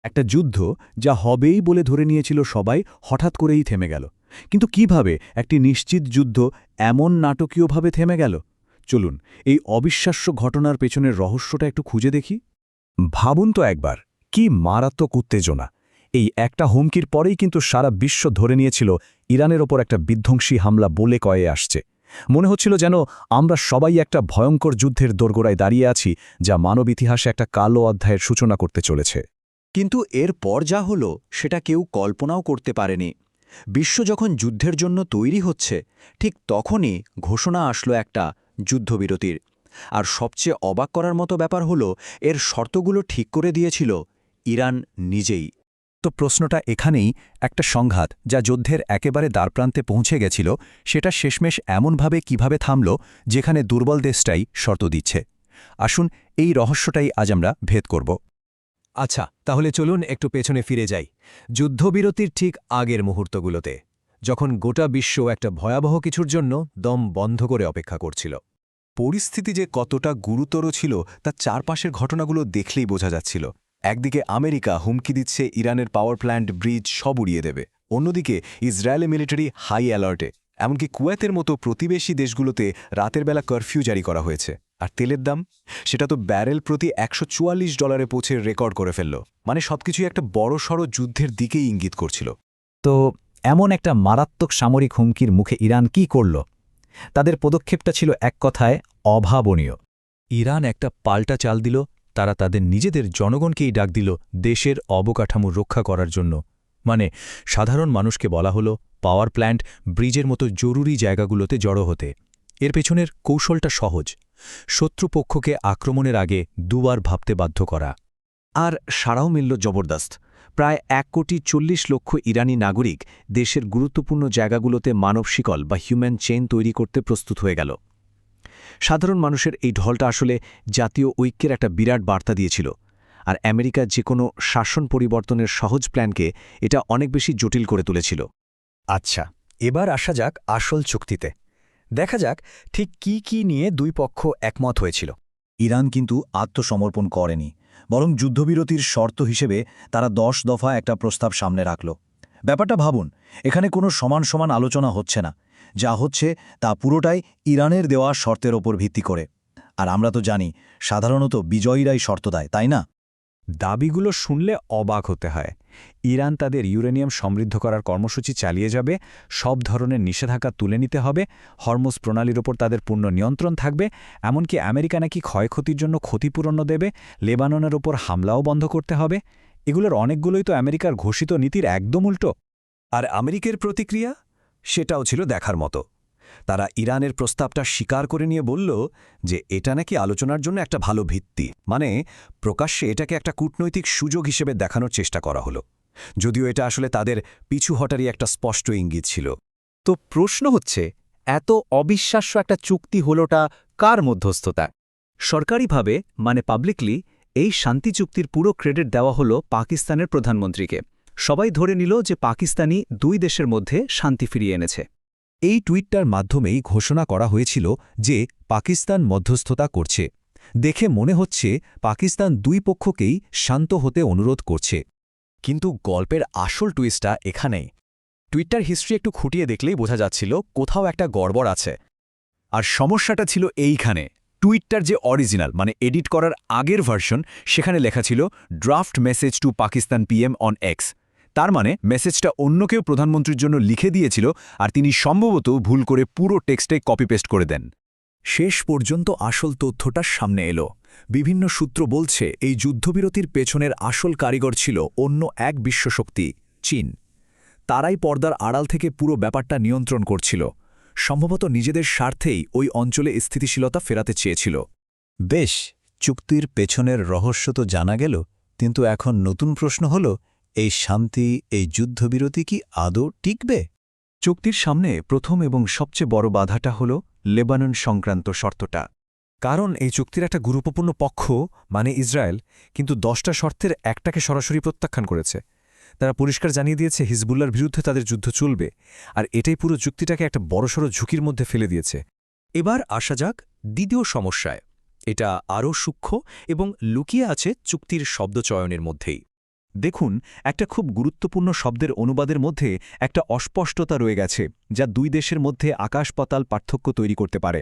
একটা যুদ্ধ যা হবেই বলে ধরে নিয়েছিল সবাই, হঠাৎ করেই থেমে গেল। কিন্তু কিভাবে একটি নিশ্চিত যুদ্ধ এমন নাটকীয়ভাবে থেমে গেল? চলুন এই অবিশ্বাস্য ঘটনার পেছনের রহস্যটা একটু খুঁজে দেখি। ভাবুন তো একবার, কি মারাত্মক উত্তেজনা! এই একটা হুমকির পরেই কিন্তু সারা বিশ্ব ধরে নিয়েছিল ইরানের ওপর একটা বিধ্বংসী হামলা বলে কয়ে আসছে। মনে হচ্ছিল যেন আমরা সবাই একটা ভয়ঙ্কর যুদ্ধের দোরগোড়ায় দাঁড়িয়ে আছি, যা মানব ইতিহাসে একটা কালো অধ্যায়ের সূচনা করতে চলেছে। কিন্তু এরপর যা হলো সেটা কেউ কল্পনাও করতে পারেনি। বিশ্ব যখন যুদ্ধের জন্য তৈরি হচ্ছে, ঠিক তখনই ঘোষণা আসলো একটা যুদ্ধবিরতির। আর সবচেয়ে অবাক করার মতো ব্যাপার হলো, এর শর্তগুলো ঠিক করে দিয়েছিল ইরান নিজেই। তো প্রশ্নটা এখানেই, একটা সংঘাত যা যুদ্ধের একেবারে দ্বারপ্রান্তে পৌঁছে গেছিল, সেটা শেষমেশ এমনভাবে কিভাবে থামল যেখানে দুর্বল দেশটাই শর্ত দিচ্ছে। আসুন এই রহস্যটাই আজ আমরা ভেদ করব। আচ্ছা, তাহলে চলুন একটু পেছনে ফিরে যাই, যুদ্ধবিরতির ঠিক আগের মুহূর্তগুলোতে, যখন গোটা বিশ্ব একটা ভয়াবহ কিছুর জন্য দম বন্ধ করে অপেক্ষা করছিল। পরিস্থিতি যে কতটা গুরুতর ছিল তা চারপাশের ঘটনাগুলো দেখলেই বোঝা যাচ্ছিল। একদিকে আমেরিকা হুমকি দিচ্ছে ইরানের পাওয়ার প্ল্যান্ট, ব্রিজ সব উড়িয়ে দেবে। অন্যদিকে ইসরায়েলের মিলিটারি হাই অ্যালার্টে। এমনকি কুয়েতের মতো প্রতিবেশী দেশগুলোতে রাতের বেলা কারফিউ জারি করা হয়েছে। আর তেলের দাম, সেটা তো ব্যারেল প্রতি $144 পৌঁছে রেকর্ড করে ফেলল। মানে সবকিছুই একটা বড়সড় যুদ্ধের দিকেই ইঙ্গিত করছিল। তো এমন একটা মারাত্মক সামরিক হুমকির মুখে ইরান কি করল? তাদের পদক্ষেপটা ছিল এক কথায় অভাবনীয়। ইরান একটা পাল্টা চাল দিল। তারা তাদের নিজেদের জনগণকেই ডাক দিল দেশের অবকাঠামো রক্ষা করার জন্য। মানে সাধারণ মানুষকে বলা হলো পাওয়ার প্ল্যান্ট, ব্রিজের মতো জরুরি জায়গাগুলোতে জড়ো হতে। এর পেছনের কৌশলটা সহজ, শত্রুপক্ষকে আক্রমণের আগে দুবার ভাবতে বাধ্য করা। আর সাড়াও মিলল জবরদস্ত। প্রায় 1,40,00,000 ইরানি নাগরিক দেশের গুরুত্বপূর্ণ জায়গাগুলোতে মানব শিকল বা হিউম্যান চেইন তৈরি করতে প্রস্তুত হয়ে গেল। সাধারণ মানুষের এই ঢলটা আসলে জাতীয় ঐক্যের একটা বিরাট বার্তা দিয়েছিল। আর আমেরিকা যে কোনো শাসন পরিবর্তনের সহজ প্ল্যানকে এটা অনেক বেশি জটিল করে তুলেছিল। আচ্ছা, এবার আসা যাক আসল চুক্তিতে। দেখা যাক ঠিক কি নিয়ে দুই পক্ষ একমত হয়েছিল। ইরান কিন্তু আত্মসমর্পণ করেনি, বরং যুদ্ধবিরতির শর্ত হিসেবে তারা 10 দফা একটা প্রস্তাব সামনে রাখল। ব্যাপারটা ভাবুন, এখানে কোনো সমান সমান আলোচনা হচ্ছে না। যা হচ্ছে তা পুরোটাই ইরানের দেওয়া শর্তের ওপর ভিত্তি করে। আর আমরা তো জানি, সাধারণত বিজয়ীরাই শর্ত দেয়, তাই না? দাবিগুলো শুনলে অবাক হতে হয়। ইরান তাদের ইউরেনিয়াম সমৃদ্ধ করার কর্মসূচি চালিয়ে যাবে, সব ধরনের নিষেধাজ্ঞা তুলে নিতে হবে, হরমুজ প্রণালীর ওপর তাদের পূর্ণ নিয়ন্ত্রণ থাকবে, এমনকি আমেরিকা নাকি ক্ষয়ক্ষতির জন্য ক্ষতিপূরণও দেবে, লেবাননের ওপর হামলাও বন্ধ করতে হবে। এগুলোর অনেকগুলোই তো আমেরিকার ঘোষিত নীতির একদম উল্টো। আর আমেরিকার প্রতিক্রিয়া, সেটাও ছিল দেখার মতো। তারা ইরানের প্রস্তাবটা স্বীকার করে নিয়ে বলল যে এটা নাকি আলোচনার জন্য একটা ভালো ভিত্তি। মানে প্রকাশ্যে এটাকে একটা কূটনৈতিক সুযোগ হিসেবে দেখানোর চেষ্টা করা হলো, যদিও এটা আসলে তাদের পিছু হটারই একটা স্পষ্ট ইঙ্গিত ছিল। তো প্রশ্ন হচ্ছে, এত অবিশ্বাস্য একটা চুক্তি হলোটা কার মধ্যস্থতা? সরকারিভাবে মানে পাবলিকলি এই শান্তি চুক্তির পুরো ক্রেডিট দেওয়া হলো পাকিস্তানের প্রধানমন্ত্রীকে। সবাই ধরে নিল যে পাকিস্তানি দুই দেশের মধ্যে শান্তি ফিরিয়ে এনেছে। এই টুইটটার মাধ্যমেই ঘোষণা করা হয়েছিল যে পাকিস্তান মধ্যস্থতা করছে। দেখে মনে হচ্ছে পাকিস্তান দুই পক্ষকেই শান্ত হতে অনুরোধ করছে। কিন্তু গল্পের আসল টুইস্টটা এখানেই। টুইটার হিস্ট্রি একটু খুঁটিয়ে দেখলেই বোঝা যাচ্ছিল কোথাও একটা গড়বড় আছে। আর সমস্যাটা ছিল এইখানে, টুইটটার যে অরিজিনাল মানে এডিট করার আগের ভার্সন, সেখানে লেখা ছিল draft message to Pakistan PM on x. তার মানে মেসেজটা অন্য কেউ প্রধানমন্ত্রীর জন্য লিখে দিয়েছিল, আর তিনি সম্ভবত ভুল করে পুরো টেক্সটে কপি পেস্ট করে দেন। শেষ পর্যন্ত আসল তথ্যটা সামনে এলো। বিভিন্ন সূত্র বলছে এই যুদ্ধবিরতির পেছনের আসল কারিগর ছিল অন্য এক বিশ্বশক্তি, চীন। তারাই পর্দার আড়াল থেকে পুরো ব্যাপারটা নিয়ন্ত্রণ করছিল। সম্ভবত নিজেদের স্বার্থেই ওই অঞ্চলে স্থিতিশীলতা ফেরাতে চেয়েছিল। বেশ, চুক্তির পেছনের রহস্য তো জানা গেল, কিন্তু এখন নতুন প্রশ্ন হল, এই শান্তি, এই যুদ্ধবিরতি কি আদৌ টিকবে? চুক্তির সামনে প্রথম এবং সবচেয়ে বড় বাধাটা হল লেবানন সংক্রান্ত শর্তটা। কারণ এই চুক্তির একটা গুরুত্বপূর্ণ পক্ষ মানে ইসরায়েল কিন্তু 10টা শর্তের একটাকে সরাসরি প্রত্যাখ্যান করেছে। তারা পরিষ্কার জানিয়ে দিয়েছে হিজবুল্লাহর বিরুদ্ধে তাদের যুদ্ধ চলবে, আর এটাই পুরো চুক্তিটাকে একটা বড়সড় ঝুঁকির মধ্যে ফেলে দিয়েছে। এবার আসা যাক দ্বিতীয় সমস্যায়। এটা আরও সূক্ষ্ম এবং লুকিয়ে আছে চুক্তির শব্দচয়নের মধ্যেই। দেখুন, একটা খুব গুরুত্বপূর্ণ শব্দের অনুবাদের মধ্যে একটা অস্পষ্টতা রয়ে গেছে যা দুই দেশের মধ্যে আকাশ-পাতাল পার্থক্য তৈরি করতে পারে।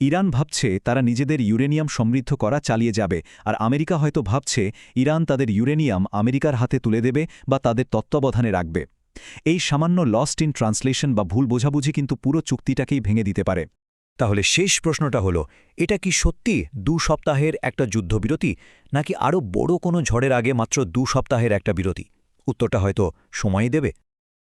ইরান ভাবছে তারা নিজেদের ইউরেনিয়াম সমৃদ্ধ করা চালিয়ে যাবে, আর আমেরিকা হয়তো ভাবছে ইরান তাদের ইউরেনিয়াম আমেরিকার হাতে তুলে দেবে বা তাদের তত্ত্বাবধানে রাখবে। এই সামান্য লস্ট ইন ট্রান্সলেশন বা ভুল বোঝাবুঝি কিন্তু পুরো চুক্তিটাকেই ভেঙে দিতে পারে। তাহলে শেষ প্রশ্নটা হলো, এটা কি সত্যি 2 সপ্তাহের একটা যুদ্ধবিরতি, নাকি আরও বড় কোনো ঝড়ের আগে মাত্র 2 সপ্তাহের একটা বিরতি? উত্তরটা হয়তো সময়ই দেবে।